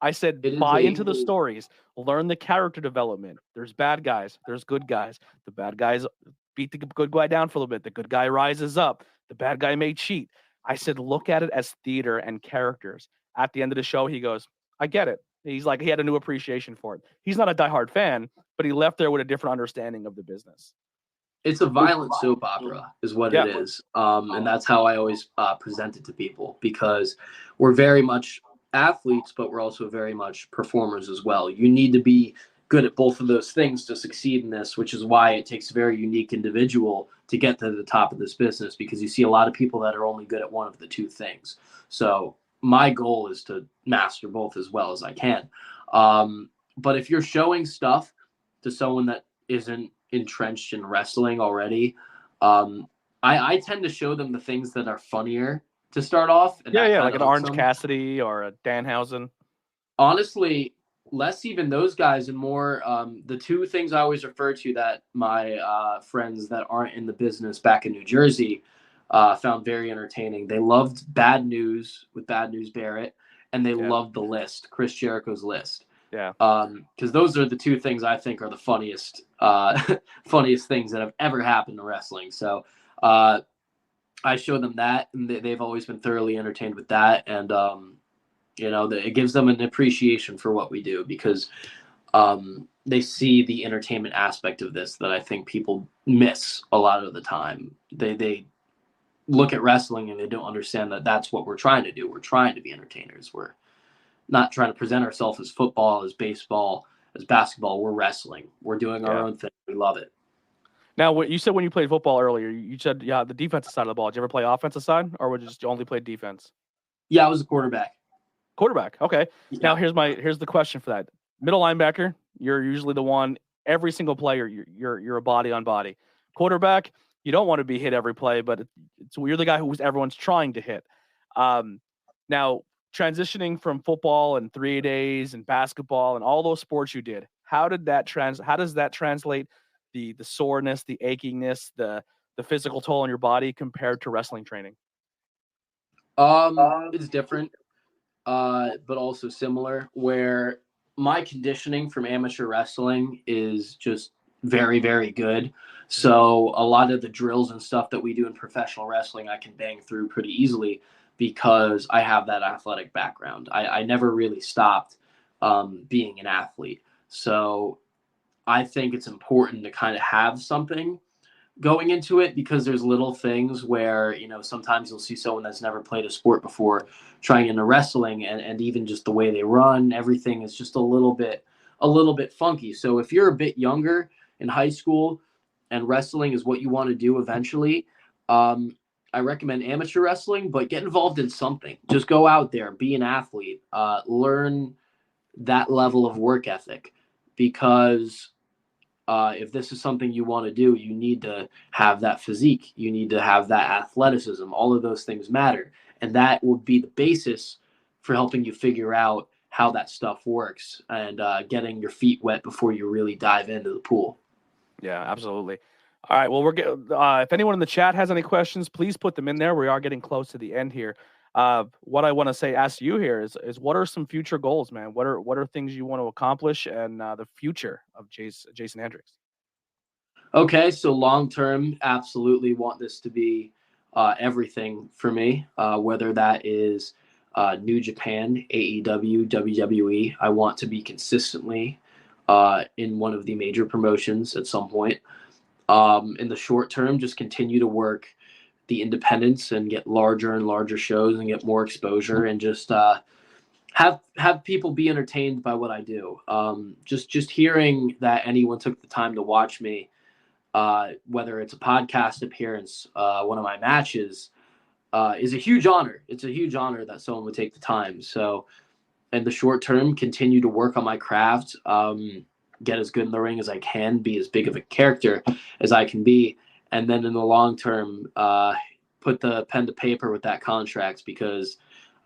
I said, buy into the stories, learn the character development. There's bad guys, there's good guys. The bad guys beat the good guy down for a little bit. The good guy rises up. The bad guy may cheat. I said, look at it as theater and characters. At the end of the show, he goes, I get it. He's like, he had a new appreciation for it. He's not a diehard fan, but he left there with a different understanding of the business. It's a violent soap opera is what it is. And that's how I always present it to people because we're very much athletes, but we're also very much performers as well. You need to be good at both of those things to succeed in this, which is why it takes a very unique individual to get to the top of this business because you see a lot of people that are only good at one of the two things. So my goal is to master both as well as I can. But if you're showing stuff to someone that isn't entrenched in wrestling already, I tend to show them the things that are funnier to start off. And like an Orange Cassidy or a Danhausen. Honestly, less even those guys and more the two things I always refer to that my friends that aren't in the business back in New Jersey found very entertaining. They loved Bad News with Bad News Barrett, and they loved The List, Chris Jericho's List. Yeah. Because those are the two things I think are the funniest things that have ever happened to wrestling. So I show them that, and they've always been thoroughly entertained with that. And, it gives them an appreciation for what we do because they see the entertainment aspect of this that I think people miss a lot of the time. They look at wrestling and they don't understand that that's what we're trying to do. We're trying to be entertainers. We're not trying to present ourselves as football, as baseball, as basketball. We're wrestling. We're doing our own thing. We love it. Now, what you said when you played football earlier, you said, the defensive side of the ball. Did you ever play offensive side, or would you just only play defense? Yeah, I was a quarterback. Quarterback. Okay. Yeah. Now here's the question for that. Middle linebacker, you're usually the one. Every single player, you're a body on body. Quarterback, you don't want to be hit every play, but you're the guy who everyone's trying to hit. Now, transitioning from football and 3-a-days and basketball and all those sports you did, how does that translate the soreness, the achingness, the physical toll on your body compared to wrestling training? It's different, but also similar, where my conditioning from amateur wrestling is just very, very good. So a lot of the drills and stuff that we do in professional wrestling, I can bang through pretty easily because I have that athletic background. I never really stopped being an athlete. So I think it's important to kind of have something going into it, because there's little things where, sometimes you'll see someone that's never played a sport before trying into wrestling, and even just the way they run, everything is just a little bit funky. So if you're a bit younger in high school and wrestling is what you want to do eventually, I recommend amateur wrestling, but get involved in something. Just go out there, be an athlete, learn that level of work ethic, because if this is something you want to do, you need to have that physique. You need to have that athleticism. All of those things matter. And that will be the basis for helping you figure out how that stuff works and getting your feet wet before you really dive into the pool. Yeah, absolutely. All right. Well, if anyone in the chat has any questions, please put them in there. We are getting close to the end here. What I want to ask you here is what are some future goals, man? What are things you want to accomplish and the future of Jason Hendrix? Okay, so long term, absolutely want this to be everything for me, whether that is New Japan, AEW, WWE. I want to be consistently in one of the major promotions at some point. In the short term, just continue to work the independents and get larger and larger shows and get more exposure, and just have people be entertained by what I do. Just hearing that anyone took the time to watch me, whether it's a podcast appearance, one of my matches, is a huge honor. It's a huge honor that someone would take the time. So in the short term, continue to work on my craft, get as good in the ring as I can, be as big of a character as I can be. And then in the long term, put the pen to paper with that contract, because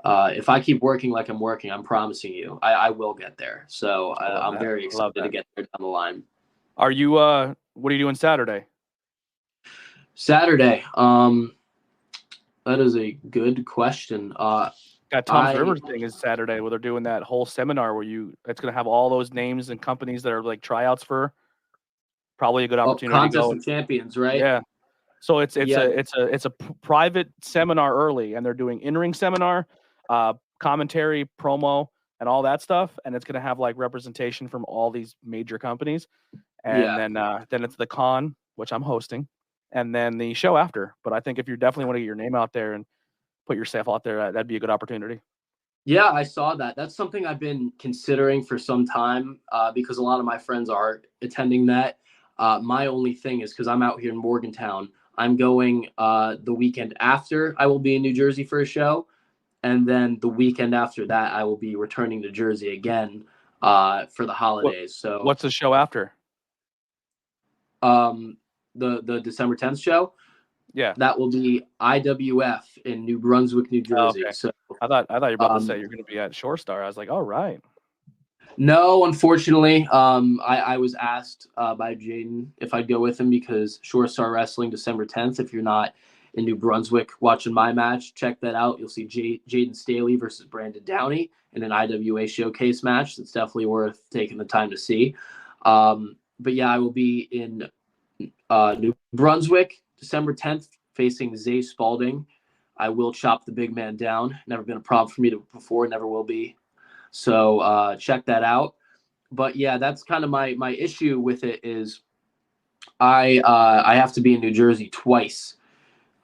if I keep working like I'm working, I'm promising you, I will get there. So I'm very excited to get there down the line. Are you, what are you doing Saturday? Saturday. That is a good question. Got Tom's Rivers thing is Saturday, where they're doing that whole seminar where it's going to have all those names and companies that are like tryouts for. Probably a good opportunity. Contest of Champions, right? Yeah. So it's a private seminar early, and they're doing in-ring seminar, commentary, promo, and all that stuff, and it's going to have like representation from all these major companies, and then it's the con, which I'm hosting, and then the show after. But I think if you definitely want to get your name out there and put yourself out there, that'd be a good opportunity. Yeah, I saw that. That's something I've been considering for some time, because a lot of my friends are attending that. My only thing is, because I'm out here in Morgantown, I'm going the weekend after I will be in New Jersey for a show. And then the weekend after that, I will be returning to Jersey again for the holidays. So what's the show after? The December 10th show. Yeah, that will be IWF in New Brunswick, New Jersey. Okay. So I thought you were about to say you're going to be at Shore Star. I was like, all right. No, unfortunately, I was asked by Jaden if I'd go with him, because Shore Star Wrestling December 10th. If you're not in New Brunswick watching my match, check that out. You'll see Jaden Staley versus Brandon Downey in an IWA showcase match. That's definitely worth taking the time to see. But yeah, I will be in New Brunswick December 10th facing Zay Spalding. I will chop the big man down. Never been a problem for me before, never will be. So check that out. But yeah, that's kind of my issue with it is I have to be in New Jersey twice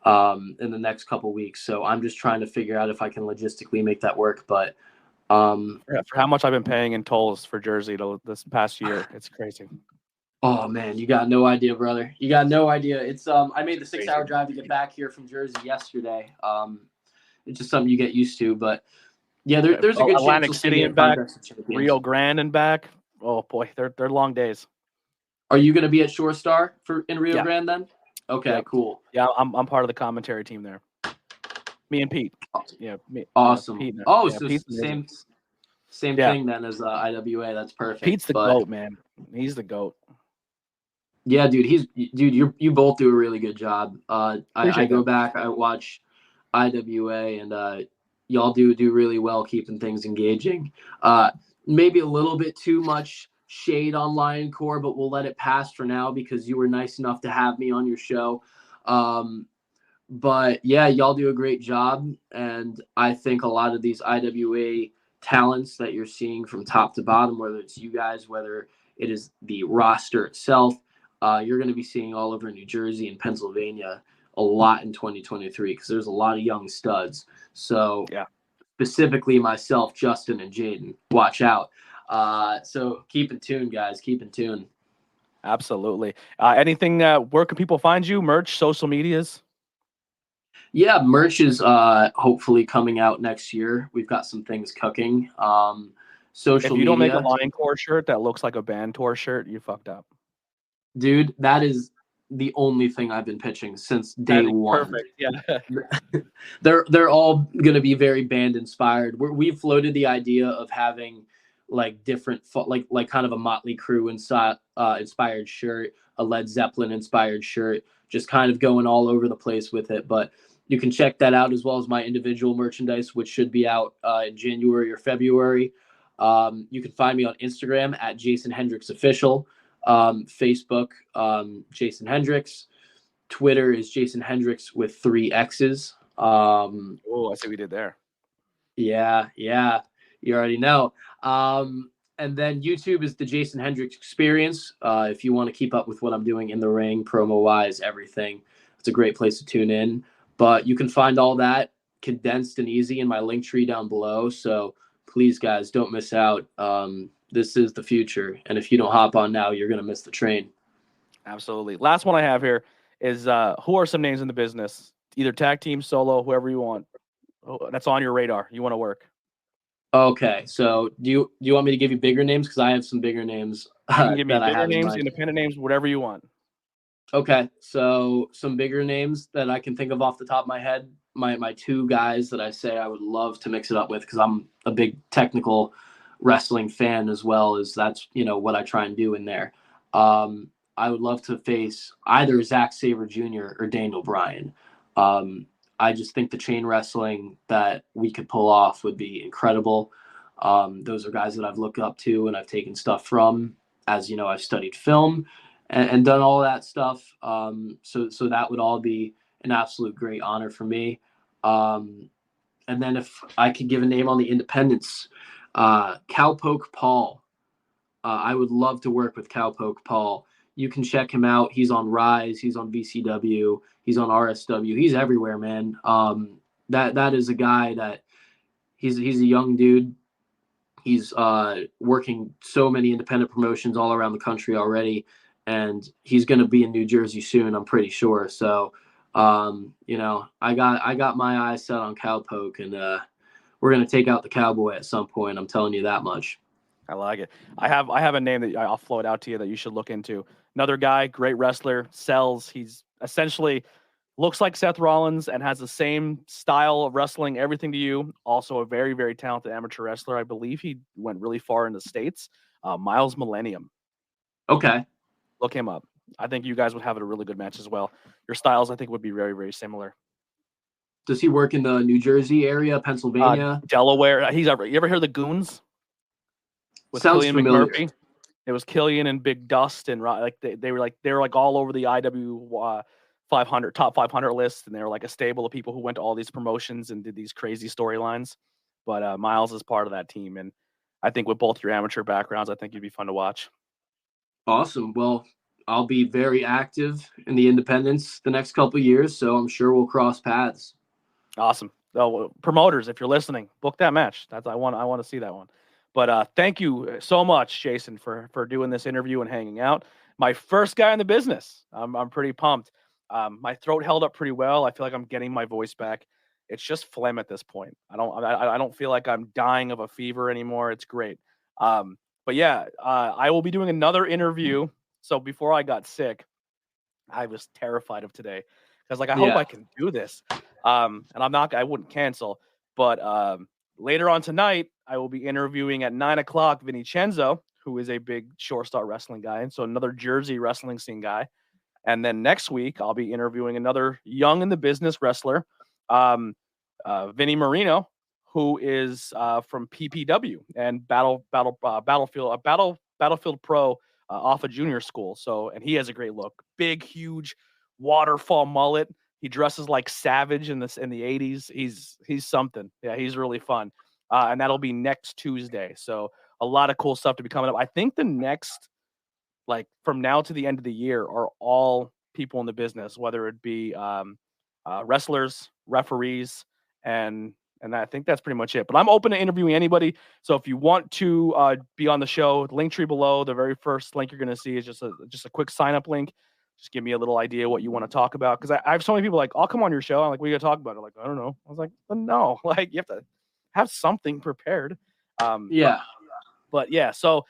in the next couple weeks. So I'm just trying to figure out if I can logistically make that work. But for how much I've been paying in tolls for Jersey this past year, it's crazy. Oh man, you got no idea, brother. You got no idea. It's I made the 6-hour drive to get back here from Jersey yesterday. It's just something you get used to, but yeah, there's a good Atlantic chance City and back, Rio Grande and back. Oh boy, they're long days. Are you going to be at Shore Star in Rio Grande then? Okay, cool. Yeah, I'm part of the commentary team there. Me and Pete. Yeah, awesome. Pete, so same thing then as IWA. That's perfect. Pete's the GOAT, man. He's the GOAT. Yeah, dude. You both do a really good job. I go back, I watch IWA, and y'all do really well keeping things engaging. Maybe a little bit too much shade on Lion Core, but we'll let it pass for now because you were nice enough to have me on your show. But yeah, y'all do a great job. And I think a lot of these IWA talents that you're seeing from top to bottom, whether it's you guys, whether it is the roster itself, you're going to be seeing all over New Jersey and Pennsylvania a lot in 2023 because there's a lot of young studs. So yeah, specifically myself, Justin, and Jaden, watch out. So keep in tune, guys. Keep in tune. absolutely. Anything? Where can people find you? Merch, social medias? Yeah, merch is hopefully coming out next year. We've got some things cooking. Social If you don't make a media, Lion Core shirt that looks like a band tour shirt, you fucked up. dude. That is the only thing I've been pitching since day one. Perfect. Yeah. They're all gonna be very band inspired. We've floated the idea of having like different like kind of a Motley Crue inspired shirt, a Led Zeppelin inspired shirt, just kind of going all over the place with it. But you can check that out as well as my individual merchandise, which should be out in January or February. You can find me on Instagram at Jason Hendrix Official, Facebook, Jason Hendrix. Twitter is Jason Hendrix with 3 X's. Oh, I see what we did there. Yeah, you already know. And then YouTube is the Jason Hendrix Experience. If you want to keep up with what I'm doing in the ring, promo-wise, everything, it's a great place to tune in. But you can find all that condensed and easy in my link tree down below. So please, guys, don't miss out. This is the future. And if you don't hop on now, you're going to miss the train. Absolutely. Last one I have here is who are some names in the business? Either tag team, solo, whoever you want. That's on your radar. You want to work. Okay. So do you want me to give you bigger names? Because I have some bigger names. You can give me bigger names, independent names, whatever you want. Okay, so some bigger names that I can think of off the top of my head. My 2 guys that I say I would love to mix it up with because I'm a big technical wrestling fan as well as that's what I try and do in there. I would love to face either Zack Sabre Jr. or Daniel Bryan. I just think the chain wrestling that we could pull off would be incredible. Those are guys that I've looked up to and I've taken stuff from. As you know, I've studied film and done all that stuff. So that would all be an absolute great honor for me. And then if I could give a name on the independents, Cowpoke Paul. I would love to work with Cowpoke Paul. You can check him out. He's on Rise. He's on VCW. He's on RSW. He's everywhere, man. That is a guy that he's a young dude. He's working so many independent promotions all around the country already. And he's going to be in New Jersey soon, I'm pretty sure. So, I got my eyes set on Cowpoke, and we're going to take out the Cowboy at some point. I'm telling you that much. I like it. I have a name that I'll float out to you that you should look into. Another guy, great wrestler, sells. He's essentially looks like Seth Rollins and has the same style of wrestling, everything to you. Also a very, very talented amateur wrestler. I believe he went really far in the States. Miles Millennium. Okay. Look him up. I think you guys would have a really good match as well. Your styles, I think, would be very, very similar. Does he work in the New Jersey area, Pennsylvania? Delaware. You ever hear of the Goons? With Sounds Killian familiar. McMurphy? It was Killian and Big Dust, and they were all over the IW 500 top 500 list, and they were like a stable of people who went to all these promotions and did these crazy storylines. But Miles is part of that team, and I think with both your amateur backgrounds, I think you'd be fun to watch. Awesome. Well, I'll be very active in the independents the next couple of years, so I'm sure we'll cross paths. Awesome. So, promoters, if you're listening, book that match. I want to see that one. But thank you so much, Jason, for doing this interview and hanging out. My first guy in the business. I'm pretty pumped. My throat held up pretty well. I feel like I'm getting my voice back. It's just phlegm at this point. I don't feel like I'm dying of a fever anymore. It's great. But yeah, I will be doing another interview. So before I got sick, I was terrified of today because I hope I can do this. And I wouldn't cancel. But later on tonight, I will be interviewing at 9:00 Vincenzo, who is a big short-start wrestling guy. And so another Jersey wrestling scene guy. And then next week, I'll be interviewing another young in the business wrestler, Vinny Marino, who is from PPW and Battlefield Battlefield Pro off a junior school. So, and he has a great look, big, huge waterfall mullet. He dresses like Savage in the 80s. He's something. Yeah, he's really fun. And that'll be next Tuesday. So a lot of cool stuff to be coming up. I think the next, like from now to the end of the year, are all people in the business, whether it be wrestlers, referees, and I think that's pretty much it. But I'm open to interviewing anybody. So if you want to be on the show, the link tree below, the very first link you're going to see is just a quick sign up link. Just give me a little idea what you want to talk about. Because I have so many people like, I'll come on your show. I'm like, what are you going to talk about? They're like, I don't know. I was like, no, like you have to have something prepared. Yeah. But yeah, so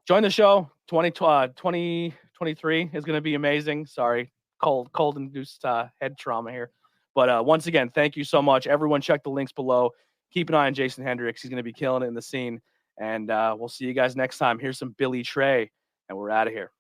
join the show. 2023 is going to be amazing. Sorry, cold-induced head trauma here. But once again, thank you so much. Everyone check the links below. Keep an eye on Jason Hendrix. He's going to be killing it in the scene. And we'll see you guys next time. Here's some Billy Trey, and we're out of here.